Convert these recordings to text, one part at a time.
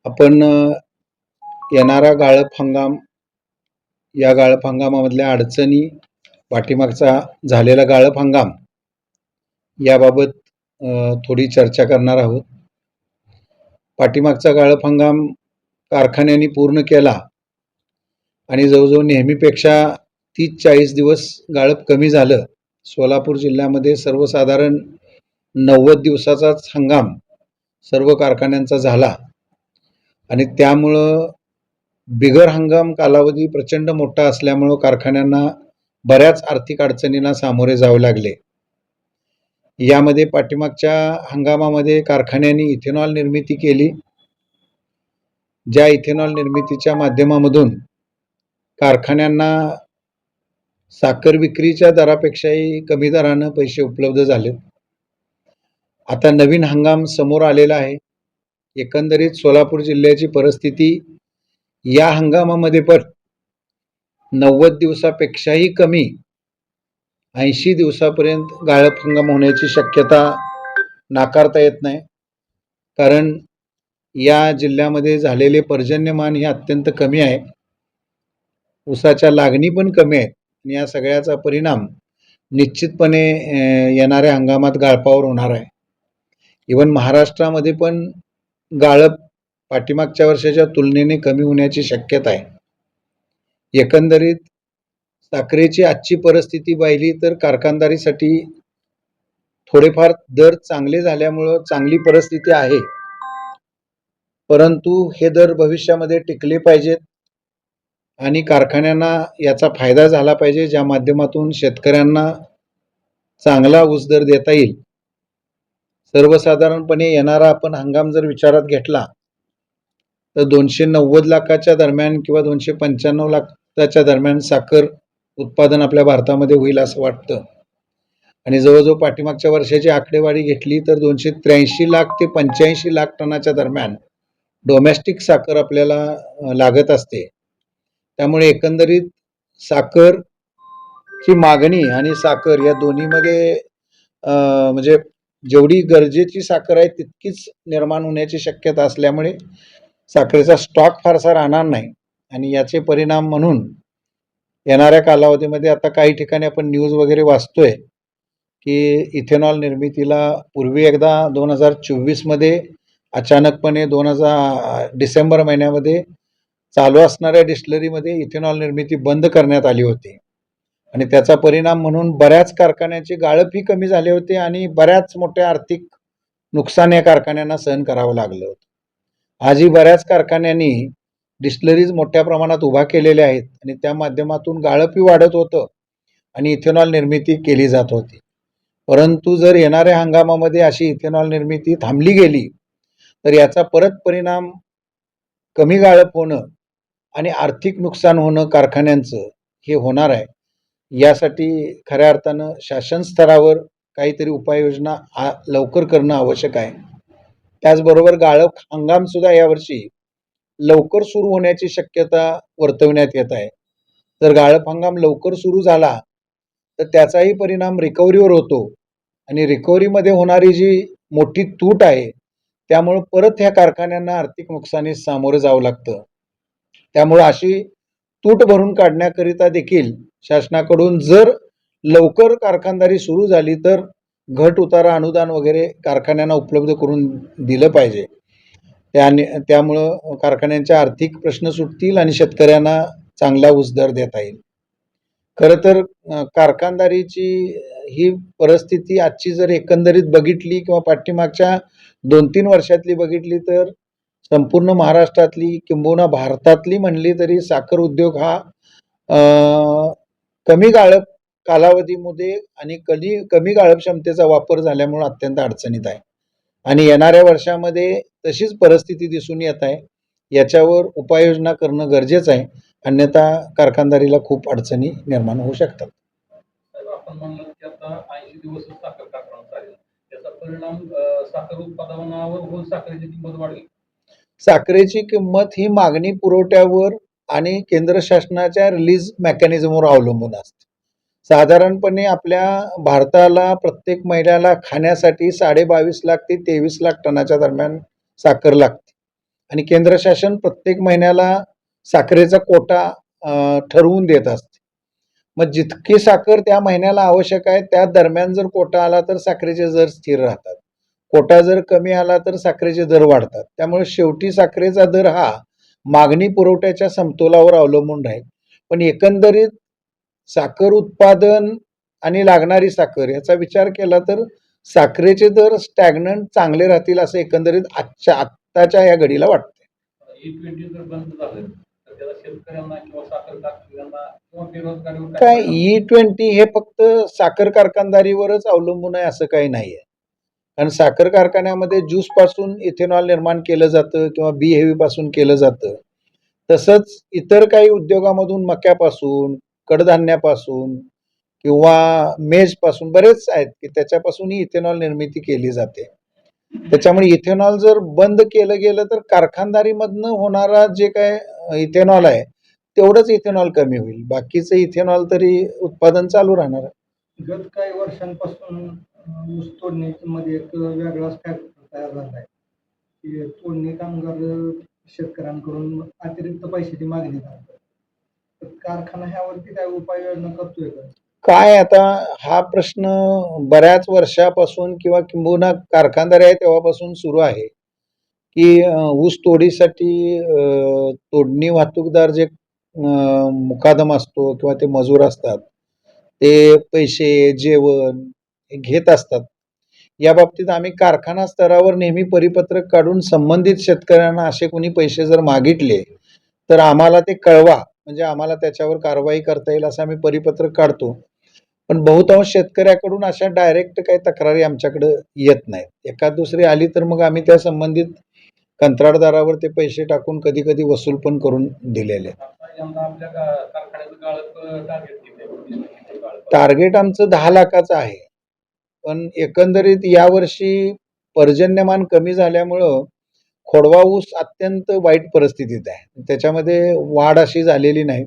आपण येणारा गाळप हंगाम, या गाळप हंगामामधल्या अडचणी, पाठीमागचा झालेला गाळप हंगाम याबाबत थोडी चर्चा करणार आहोत. पाठीमागचा गाळप हंगाम कारखान्यांनी पूर्ण केला आणि जवळजवळ नेहमीपेक्षा 30-40 दिवस गाळप कमी झालं. सोलापूर जिल्ह्यामध्ये सर्वसाधारण 90 दिवसाचाच हंगाम सर्व कारखान्यांचा झाला आणि त्यामुळं बिगर हंगाम कालावधी प्रचंड मोठा असल्यामुळं कारखान्यांना बऱ्याच आर्थिक अडचणींना सामोरे जावे लागले. यामध्ये पाठीमागच्या हंगामामध्ये कारखान्यांनी इथेनॉल निर्मिती केली. ज्या इथेनॉल निर्मितीच्या माध्यमामधून कारखान्यांना साखर विक्रीच्या दरापेक्षाही कमी दरानं पैसे उपलब्ध झाले. आता नवीन हंगाम समोर आलेला आहे. एकंदरीत सोलापूर जिल्ह्याची परिस्थिती या हंगामामध्ये पण 90 दिवसापेक्षाही कमी 80 दिवसापर्यंत गाळप हंगाम होण्याची शक्यता नाकारता येत नाही. कारण या जिल्ह्यामध्ये झालेले पर्जन्यमान हे अत्यंत कमी आहे. ऊसाच्या लागणी पण कमी आहेत आणि या सगळ्याचा परिणाम निश्चितपणे येणाऱ्या हंगामात गाळपावर होणार आहे. इव्हन महाराष्ट्रामध्ये पण गाळप पाठीमागच्या वर्षाच्या तुलनेने कमी होण्याची शक्यता आहे. एकंदरीत साखरेची आजची परिस्थिती पाहिली तर कारखानदारीसाठी थोडेफार दर चांगले झाल्यामुळं चांगली परिस्थिती आहे. परंतु हे दर भविष्यामध्ये टिकले पाहिजेत आणि कारखान्यांना याचा फायदा झाला पाहिजे, ज्या माध्यमातून शेतकऱ्यांना चांगला ऊस दर देता येईल. सर्वसाधारणपणे येणारा आपण हंगाम जर विचारात घेतला तर 290 लाखाच्या दरम्यान किंवा 295 लाखाच्या दरम्यान साखर उत्पादन आपल्या भारतामध्ये होईल असं वाटतं. आणि जवळजवळ पाठीमागच्या वर्षाची आकडेवारी घेतली तर 283 लाख ते 85 लाख टनाच्या दरम्यान डोमेस्टिक साखर आपल्याला लागत असते. त्यामुळे एकंदरीत साखरची मागणी आणि साखर या दोन्हीमध्ये म्हणजे जेवढी गरजेची साखर आहे तितकीच निर्माण होण्याची शक्यता असल्यामुळे साखरेचा स्टॉक फारसा राहणार नाही आणि याचे परिणाम म्हणून येणाऱ्या कालावधीमध्ये आता काही ठिकाणी आपण न्यूज वगैरे वाचतोय की इथेनॉल निर्मितीला पूर्वी एकदा 2024 मध्ये अचानकपणे डिसेंबर महिन्यामध्ये चालू असणाऱ्या डिस्टिलरीमध्ये इथेनॉल निर्मिती बंद करण्यात आली होती आणि त्याचा परिणाम म्हणून बऱ्याच कारखान्यांचे गाळपही कमी झाले होते आणि बऱ्याच मोठ्या आर्थिक नुकसान या कारखान्यांना सहन करावं लागलं होतं. आजही बऱ्याच कारखान्यांनी डिस्टिलरीज मोठ्या प्रमाणात उभा केलेल्या आहेत आणि त्या माध्यमातून गाळपही वाढत होतं आणि इथेनॉल निर्मिती केली जात होती. परंतु जर येणाऱ्या हंगामामध्ये अशी इथेनॉल निर्मिती थांबली गेली तर याचा परत परिणाम कमी गाळप होणं आणि आर्थिक नुकसान होणं कारखान्यांचं हे होणार आहे. यासाठी खऱ्या अर्थानं शासन स्तरावर काहीतरी उपाययोजना लवकर करणं आवश्यक आहे. त्याचबरोबर गाळप हंगाम सुद्धा यावर्षी लवकर सुरू होण्याची शक्यता वर्तवण्यात येत आहे. जर गाळप हंगाम लवकर सुरू झाला तर त्याचाही परिणाम रिकव्हरीवर होतो आणि रिकव्हरीमध्ये होणारी जी मोठी तूट आहे त्यामुळे परत ह्या कारखान्यांना आर्थिक नुकसानीस सामोरं जावं लागतं. त्यामुळे अशी तूट भरून काढण्याकरिता देखील शासनाकडून जर लवकर कारखानदारी सुरू झाली तर घट उतारा अनुदान वगैरे कारखान्यांना उपलब्ध करून दिलं पाहिजे. त्यामुळं कारखान्यांच्या आर्थिक प्रश्न सुटतील आणि शेतकऱ्यांना चांगला ऊस दर देता येईल. खरं तर कारखानदारीची ही परिस्थिती आजची जर एकंदरीत बघितली किंवा पाठीमागच्या 2-3 वर्षातली बघितली तर संपूर्ण महाराष्ट्रातली किंबहुना भारतातली म्हणली तरी साखर उद्योग हा कमी गाळप कालावधीमध्ये आणि कमी गाळप क्षमतेचा वापर झाल्यामुळे अत्यंत अडचणीत आहे आणि येणाऱ्या वर्षामध्ये तशीच परिस्थिती दिसून येत आहे. याच्यावर उपाययोजना करणं गरजेचं आहे, अन्यथा कारखानदारीला खूप अडचणी निर्माण होऊ शकतात. आपण म्हणलं की आता 80 दिवस साखर कारखाना चालेल, त्याचा परिणाम साखर उत्पादनावर होऊन साखरेची किंमत वाढेल. साखरेची किंमत ही मागणी पुरवठ्यावर आणि केंद्र शासनाच्या रिलीज मेकॅनिझमवर अवलंबून असते. साधारणपणे आपल्या भारताला प्रत्येक महिन्याला खाण्यासाठी 22.5 लाख ते 23 लाख टनाच्या दरम्यान साखर लागते आणि केंद्र शासन प्रत्येक महिन्याला साखरेचा कोटा ठरवून देत असते. मग जितकी साखर त्या महिन्याला आवश्यक आहे त्या दरम्यान जर कोटा आला तर साखरेचे दर स्थिर राहतात. कोटा जर कमी आला तर साखरेचे दर वाढतात. त्यामुळे शेवटी साखरेचा दर हा मागणी पुरवठ्याच्या समतोलावर अवलंबून राहील. पण एकंदरीत साखर उत्पादन आणि लागणारी साखर याचा विचार केला तर साखरेचे दर स्टॅग्नंट चांगले राहतील असं एकंदरीत आत्ताच्या या घडीला वाटतं. E20 जर बंद झालं तर त्याला शेतकऱ्यांना किंवा साखर कारखान्यांना किंवा बेरोजगारीवर काय E20 हे फक्त साखर कारखानदारीवरच अवलंबून आहे असं काही नाहीये. कारण साखर कारखान्यामध्ये ज्यूस पासून इथेनॉल निर्माण केलं जातं किंवा बी हेवी पासून केलं जातं. तसंच इतर काही उद्योगामधून मक्यापासून, कडधान्यापासून किंवा मेजपासून बरेच आहेत की त्याच्यापासूनही इथेनॉल निर्मिती केली जाते. त्याच्यामुळे इथेनॉल जर बंद केलं गेलं तर कारखानदारीमधनं होणारा जे काय इथेनॉल आहे तेवढंच इथेनॉल कमी होईल. बाकीचं इथेनॉल तरी उत्पादन चालू राहणार आहे. गत काही वर्षांपासून ऊस तोडणीमध्ये एक वेगळाच फॅक्टर तयार झाला आहे की तोडणी कामगार शेतकऱ्यांकडून अतिरिक्त पैशाची मागणी करतात. तर कारखाना ह्यावरती काय उपाययोजना करतोय का? काय आता हा प्रश्न बऱ्याच वर्षापासून किंवा किंबहुना कारखानदारी आहे तेव्हापासून सुरू आहे की ऊस तोडीसाठी तोडणी वाहतूकदार जे मुकादम असतो किंवा ते मजूर असतात ते पैसे जेवण हे घेत असतात. या बाबतीत आम्ही कारखाना स्तरावर नेहमी परिपत्रक काढून संबंधित शेतकऱ्यांना असे कोणी पैसे जर मागितले तर आम्हाला ते कळवा, म्हणजे आम्हाला त्याच्यावर कारवाई करता येईल असं आम्ही परिपत्रक काढतो. पण बहुतांश शेतकऱ्याकडून अशा डायरेक्ट काही तक्रारी आमच्याकडे येत नाहीत. एखाद दुसरी आली तर मग आम्ही त्या संबंधित कंत्राटदारावर ते पैसे टाकून कधी कधी वसूल पण करून दिलेले. यंदा आपल्या कारखान्याचं गाळप टार्गेट किती आहे? टार्गेट आमचं 10 लाखाचं आहे. पण एकंदरीत यावर्षी पर्जन्यमान कमी झाल्यामुळं खोडवा ऊस अत्यंत वाईट परिस्थितीत आहे. त्याच्यामध्ये वाढ अशी झालेली नाही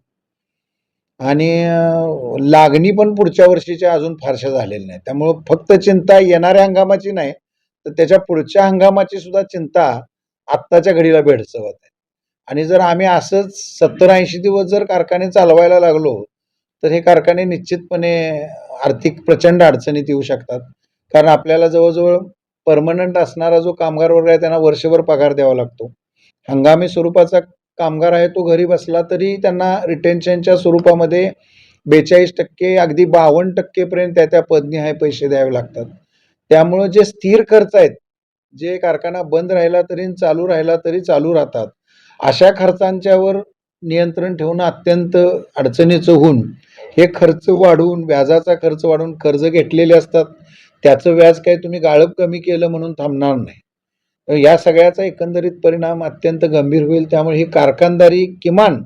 आणि लागणी पण पुढच्या वर्षीच्या अजून फारशा झालेल्या नाही. त्यामुळं फक्त चिंता येणाऱ्या हंगामाची नाही तर त्याच्या पुढच्या हंगामाची सुद्धा चिंता आत्ताच्या घडीला भेडसावत आहे. आणि जर आम्ही असंच 70-80 दिवस जर कारखाने चालवायला लागलो तर हे कारखाने निश्चितपणे आर्थिक प्रचंड अडचणीत येऊ शकतात. कारण आपल्याला जवळजवळ परमनंट असणारा जो कामगार वर्ग आहे त्यांना वर्षभर पगार द्यावा लागतो. हंगामी स्वरूपाचा कामगार आहे तो घरी बसला तरी त्यांना रिटेन्शनच्या स्वरूपामध्ये 42% अगदी 52% पर्यंत त्या पदनिहाय पैसे द्यावे लागतात. त्यामुळं जे स्थिर खर्च आहेत, जे कारखाना बंद राहिला तरी चालू राहिला तरी चालू राहतात, अशा खर्चांच्यावर नियंत्रण ठेवणं अत्यंत अडचणीचं होऊन हे खर्च वाढवून, व्याजाचा खर्च वाढवून कर्ज घेतलेले असतात. त्याचं व्याज काय तुम्ही गाळप कमी केलं म्हणून थांबणार नाही. तर या सगळ्याचा एकंदरीत परिणाम अत्यंत गंभीर होईल. त्यामुळे ही कारखानदारी किमान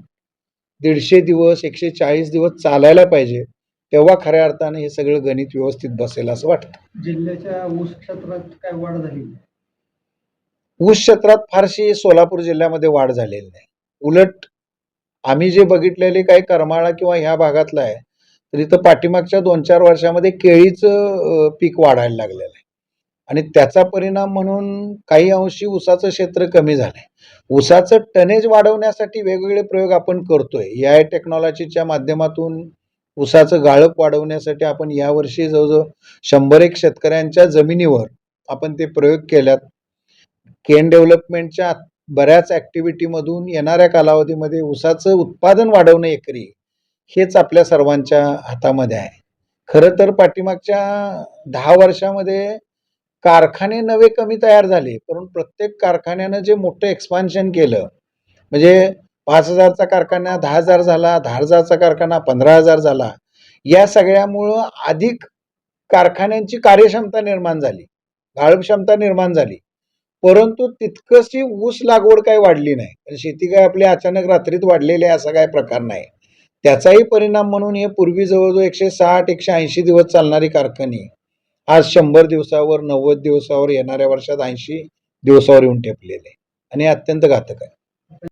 150 दिवस 140 दिवस चालायला पाहिजे. तेव्हा खऱ्या अर्थाने हे सगळं गणित व्यवस्थित बसेल असं वाटतं. जिल्ह्याच्या ऊस क्षेत्रात काय वाढ झाली? ऊस क्षेत्रात फारशी सोलापूर जिल्ह्यामध्ये वाढ झालेली नाही. उलट आम्ही जे बघितलेले काही करमाळा किंवा ह्या भागातलं आहे तर इथं पाठीमागच्या 2-4 वर्षामध्ये केळीचं पीक वाढायला लागलेलं आहे आणि त्याचा परिणाम म्हणून काही अंशी ऊसाचं क्षेत्र कमी झालंय. ऊसाचं टनेज वाढवण्यासाठी वेगवेगळे प्रयोग आपण करतोय. AI टेक्नॉलॉजीच्या माध्यमातून ऊसाचं गाळप वाढवण्यासाठी आपण यावर्षी जवळजवळ 100-1 शेतकऱ्यांच्या जमिनीवर आपण ते प्रयोग केल्यात. केन डेव्हलपमेंटच्या बऱ्याच ॲक्टिव्हिटीमधून येणाऱ्या कालावधीमध्ये ऊसाचं उत्पादन वाढवणं एकरी हेच आपल्या सर्वांच्या हातामध्ये आहे. खरं तर पाठीमागच्या 10 वर्षामध्ये कारखाने नवे कमी तयार झाले, परंतु प्रत्येक कारखान्यानं जे मोठं एक्सपान्शन केलं म्हणजे 5,000चा कारखाना 10,000 झाला, 10,000चा कारखाना 15,000 झाला. या सगळ्यामुळं अधिक कारखान्यांची कार्यक्षमता निर्माण झाली, गाळप क्षमता निर्माण झाली. परंतु तितकशी ऊस लागवड काही वाढली नाही. पण शेती काय आपली अचानक रात्रीत वाढलेली आहे असा काही प्रकार नाही. त्याचाही परिणाम म्हणून हे पूर्वी जवळजवळ 160-180 दिवस चालणारी कारखानी आज 100 दिवसावर 90 दिवसावर येणाऱ्या वर्षात 80 दिवसावर येऊन ठेपलेले आणि अत्यंत घातक आहे.